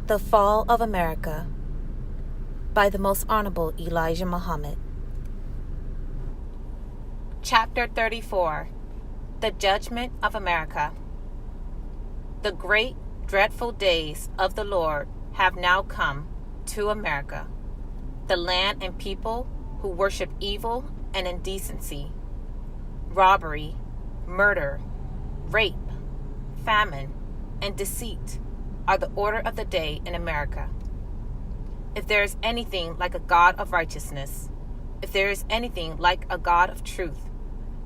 The Fall of America by the Most Honorable Elijah Muhammad. Chapter 34. The Judgment of America. The great, dreadful days of the Lord have now come to America, the land and people who worship evil and indecency, robbery, murder, rape, famine, and deceit are the order of the day in America. If there is anything like a God of righteousness, if there is anything like a God of truth,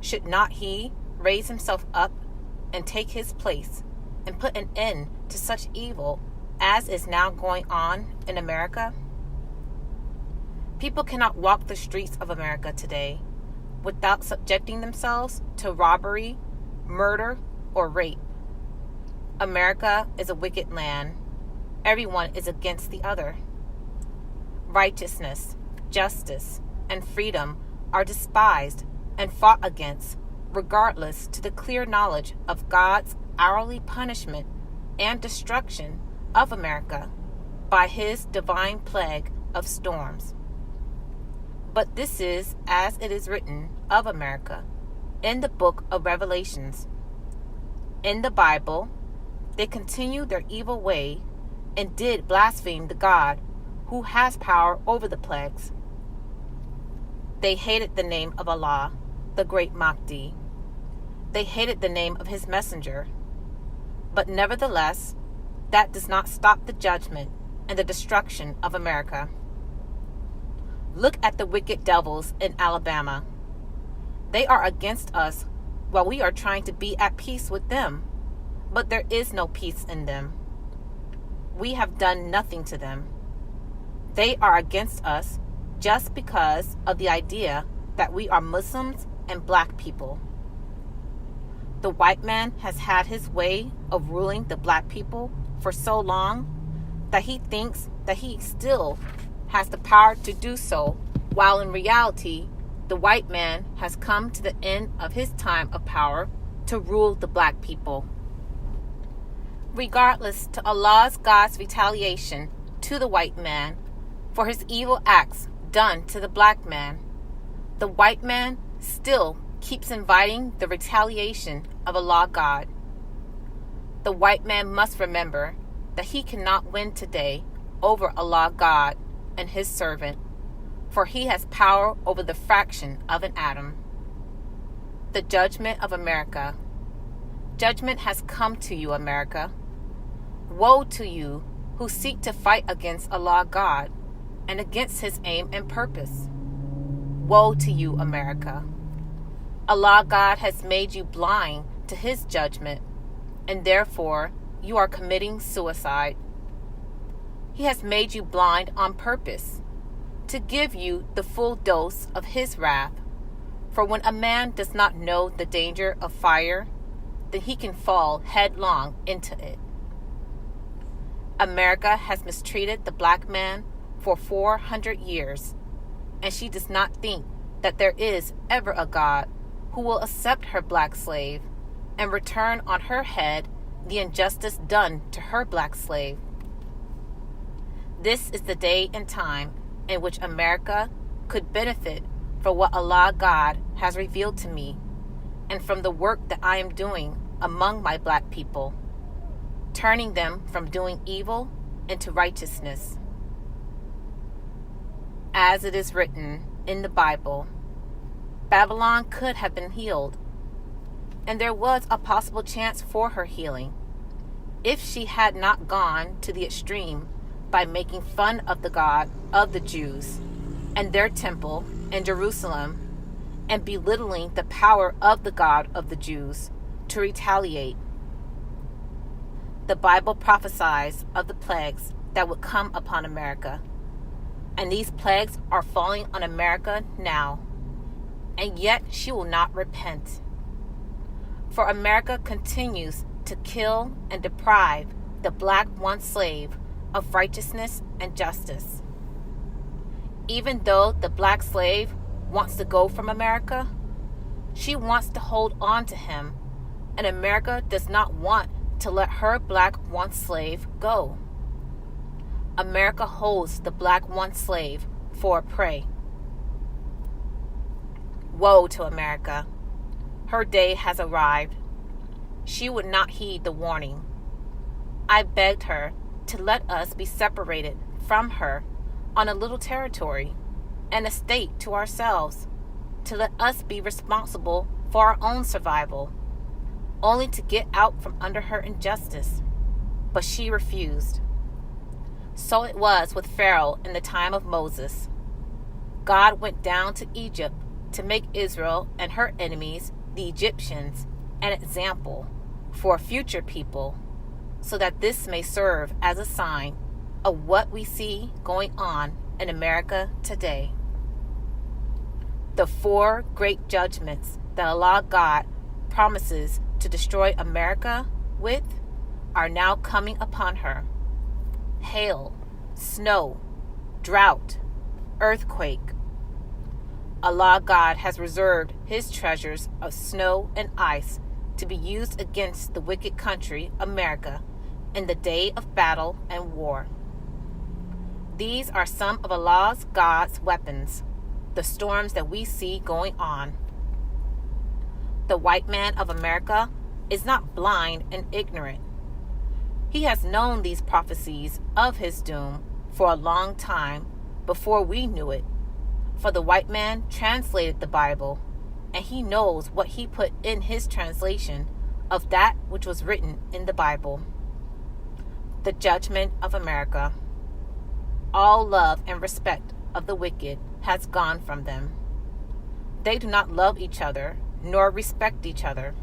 should not he raise himself up and take his place and put an end to such evil as is now going on in America? People cannot walk the streets of America today without subjecting themselves to robbery, murder, or rape. America is a wicked land. Everyone is against the other. Righteousness, justice, and freedom are despised and fought against, regardless to the clear knowledge of God's hourly punishment and destruction of America by his divine plague of storms. But this is as it is written of America in the book of Revelations. In the Bible, they continued their evil way and did blaspheme the God who has power over the plagues. They hated the name of Allah, the great Mahdi. They hated the name of his messenger. But nevertheless, that does not stop the judgment and the destruction of America. Look at the wicked devils in Alabama. They are against us while we are trying to be at peace with them. But there is no peace in them. We have done nothing to them. They are against us just because of the idea that we are Muslims and black people. The white man has had his way of ruling the black people for so long that he thinks that he still has the power to do so, while in reality, the white man has come to the end of his time of power to rule the black people. Regardless to God's retaliation to the white man for his evil acts done to the black man, the white man still keeps inviting the retaliation of Allah God. The white man must remember that he cannot win today over Allah God and his servant, for he has power over the fraction of an atom. The judgment of America. Judgment has come to you, America. Woe to you who seek to fight against Allah God and against his aim and purpose. Woe to you, America. Allah God has made you blind to his judgment, and therefore you are committing suicide. He has made you blind on purpose, to give you the full dose of his wrath. For when a man does not know the danger of fire, then he can fall headlong into it. America has mistreated the black man for 400 years, and she does not think that there is ever a God who will accept her black slave and return on her head the injustice done to her black slave. This is the day and time in which America could benefit from what Allah God has revealed to me and from the work that I am doing among my black people, turning them from doing evil into righteousness. As it is written in the Bible, Babylon could have been healed, and there was a possible chance for her healing if she had not gone to the extreme by making fun of the God of the Jews and their temple in Jerusalem and belittling the power of the God of the Jews to retaliate. The Bible prophesies of the plagues that would come upon America, and these plagues are falling on America now, and yet she will not repent. For America continues to kill and deprive the black once slave of righteousness and justice. Even though the black slave wants to go from America, she wants to hold on to him, and America does not want to let her black once slave go. America holds the black once slave for a prey. Woe to America. Her day has arrived. She would not heed the warning. I begged her to let us be separated from her on a little territory, an estate to ourselves, to let us be responsible for our own survival, only to get out from under her injustice. But she refused. So it was with Pharaoh in the time of Moses. God went down to Egypt to make Israel and her enemies, the Egyptians, an example for a future people, so that this may serve as a sign of what we see going on in America today. The 4 great judgments that Allah God promises to destroy America with are now coming upon her. Hail, snow, drought, earthquake. Allah God has reserved his treasures of snow and ice to be used against the wicked country, America, in the day of battle and war. These are some of Allah's God's weapons, the storms that we see going on. The white man of America is not blind and ignorant. He has known these prophecies of his doom for a long time before we knew it. For the white man translated the Bible, and he knows what he put in his translation of that which was written in the Bible. The judgment of America. All love and respect of the wicked has gone from them. They do not love each other, nor respect each other.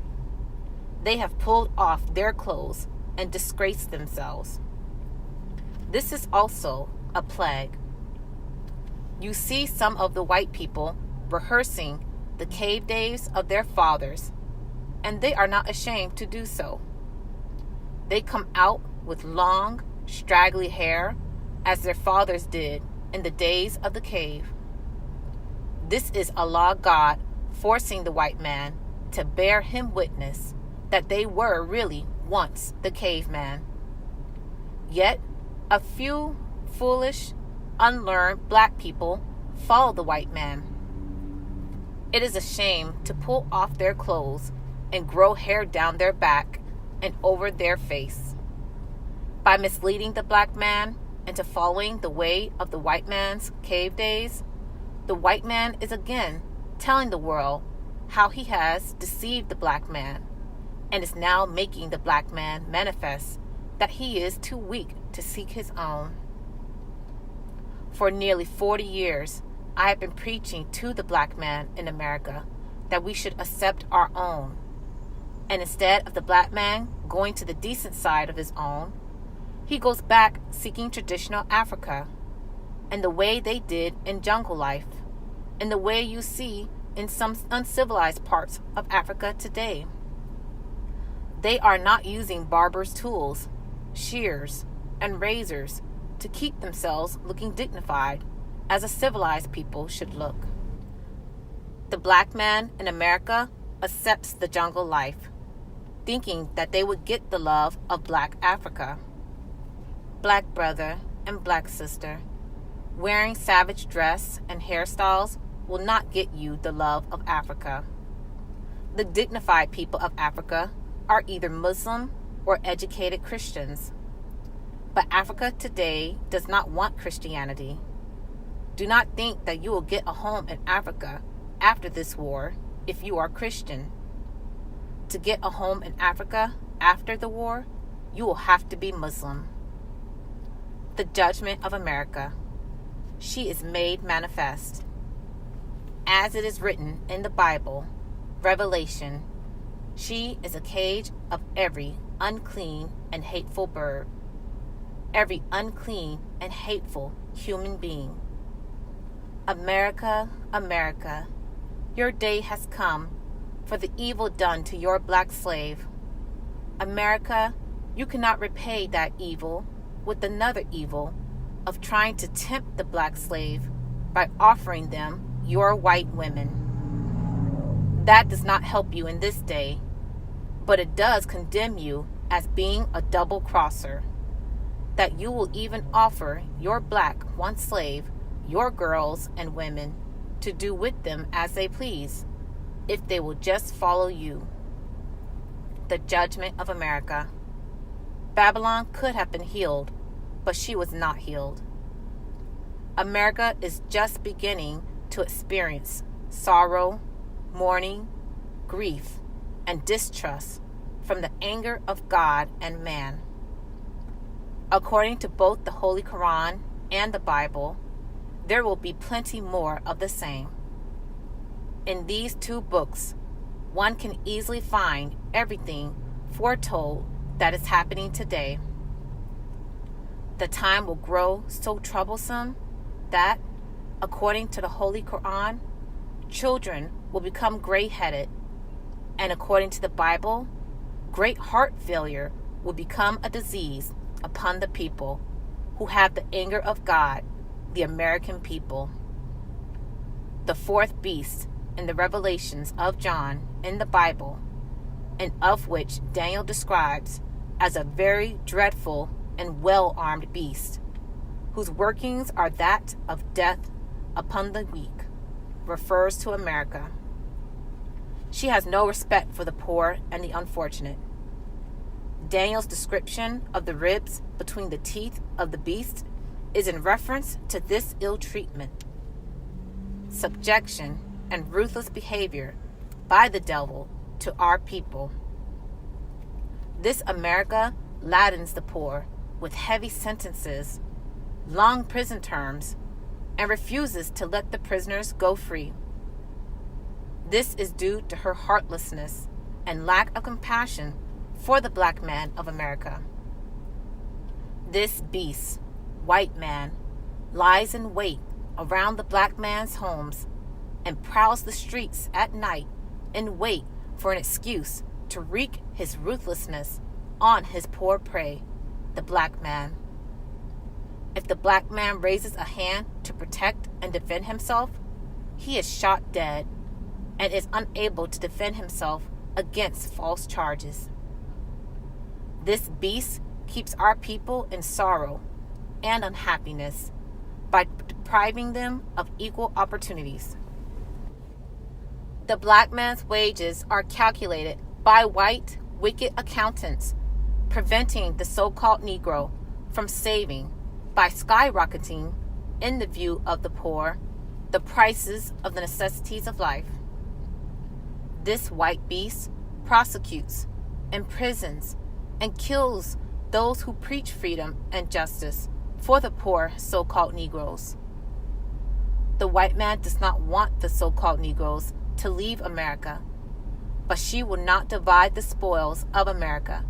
They have pulled off their clothes and disgraced themselves. This is also a plague. You see some of the white people rehearsing the cave days of their fathers, and they are not ashamed to do so. They come out with long, straggly hair, as their fathers did in the days of the cave. This is Allah God forcing the white man to bear him witness that they were really once the caveman. Yet a few foolish, unlearned black people follow the white man. It is a shame to pull off their clothes and grow hair down their back and over their face. By misleading the black man into following the way of the white man's cave days, the white man is again telling the world how he has deceived the black man, and is now making the black man manifest that he is too weak to seek his own. For nearly 40 years, I have been preaching to the black man in America that we should accept our own. And instead of the black man going to the decent side of his own, he goes back seeking traditional Africa, and the way they did in jungle life, and the way you see in some uncivilized parts of Africa today. They are not using barbers' tools, shears, and razors to keep themselves looking dignified as a civilized people should look. The black man in America accepts the jungle life, thinking that they would get the love of black Africa. Black brother and black sister, wearing savage dress and hairstyles will not get you the love of Africa. The dignified people of Africa are either Muslim or educated Christians. But Africa today does not want Christianity. Do not think that you will get a home in Africa after this war if you are Christian. To get a home in Africa after the war, you will have to be Muslim. The judgment of America. She is made manifest. As it is written in the Bible, Revelation, she is a cage of every unclean and hateful bird, every unclean and hateful human being. America, America, your day has come for the evil done to your black slave. America, you cannot repay that evil with another evil of trying to tempt the black slave by offering them your white women. That does not help you in this day, but it does condemn you as being a double crosser. that you will even offer your black once slave, your girls and women, to do with them as they please, if they will just follow you. The judgment of America. Babylon could have been healed, but she was not healed. America is just beginning to experience sorrow, mourning, grief, and distrust from the anger of God and man. According to both the Holy Quran and the Bible, there will be plenty more of the same. In these two books, one can easily find everything foretold that is happening today. The time will grow so troublesome that, according to the Holy Quran, children will become gray-headed, and according to the Bible, great heart failure will become a disease upon the people who have the anger of God, the American people. The fourth beast in the revelations of John in the Bible, and of which Daniel describes as a very dreadful and well-armed beast, whose workings are that of death upon the weak, refers to America. She has no respect for the poor and the unfortunate. Daniel's description of the ribs between the teeth of the beast is in reference to this ill treatment, subjection, and ruthless behavior by the devil to our people. This America laddens the poor with heavy sentences, long prison terms, and refuses to let the prisoners go free. This is due to her heartlessness and lack of compassion for the black man of America. This beast, white man, lies in wait around the black man's homes and prowls the streets at night in wait for an excuse to wreak his ruthlessness on his poor prey, the black man. If the black man raises a hand to protect and defend himself, he is shot dead and is unable to defend himself against false charges. This beast keeps our people in sorrow and unhappiness by depriving them of equal opportunities. The black man's wages are calculated by white, wicked accountants, preventing the so-called Negro from saving by skyrocketing, in the view of the poor, the prices of the necessities of life. This white beast prosecutes, imprisons, and kills those who preach freedom and justice for the poor so-called Negroes. The white man does not want the so-called Negroes to leave America, but she will not divide the spoils of America,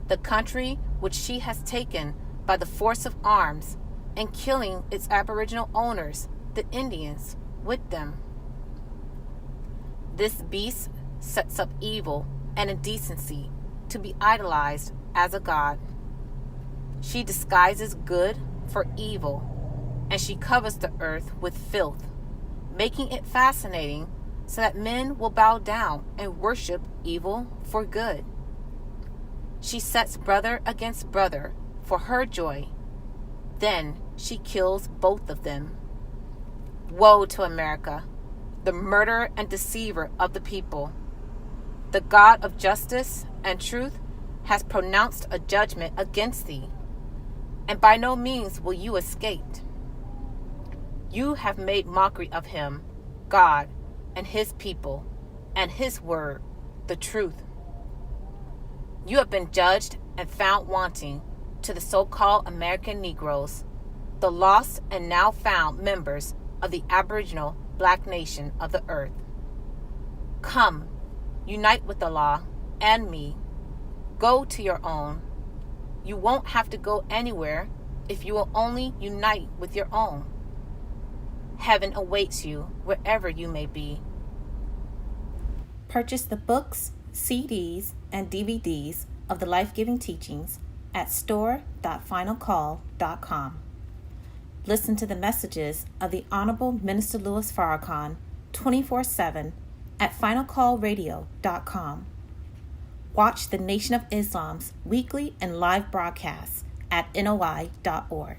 the country which she has taken by the force of arms, and killing its aboriginal owners, the Indians, with them. This beast sets up evil and indecency to be idolized as a god. She disguises good for evil, and she covers the earth with filth, making it fascinating so that men will bow down and worship evil for good. She sets brother against brother for her joy. Then she kills both of them. Woe to America, the murderer and deceiver of the people. The God of justice and truth has pronounced a judgment against thee, and by no means will you escape. You have made mockery of him, God, and his people, and his word, the truth. You have been judged and found wanting to the so-called American Negroes, the lost and now found members of the aboriginal black nation of the earth. Come, unite with the law and me. Go to your own. You won't have to go anywhere if you will only unite with your own. Heaven awaits you wherever you may be. Purchase the books, CDs, and DVDs of the life-giving teachings at store.finalcall.com. Listen to the messages of the Honorable Minister Louis Farrakhan 24/7 at finalcallradio.com. Watch the Nation of Islam's weekly and live broadcasts at noi.org.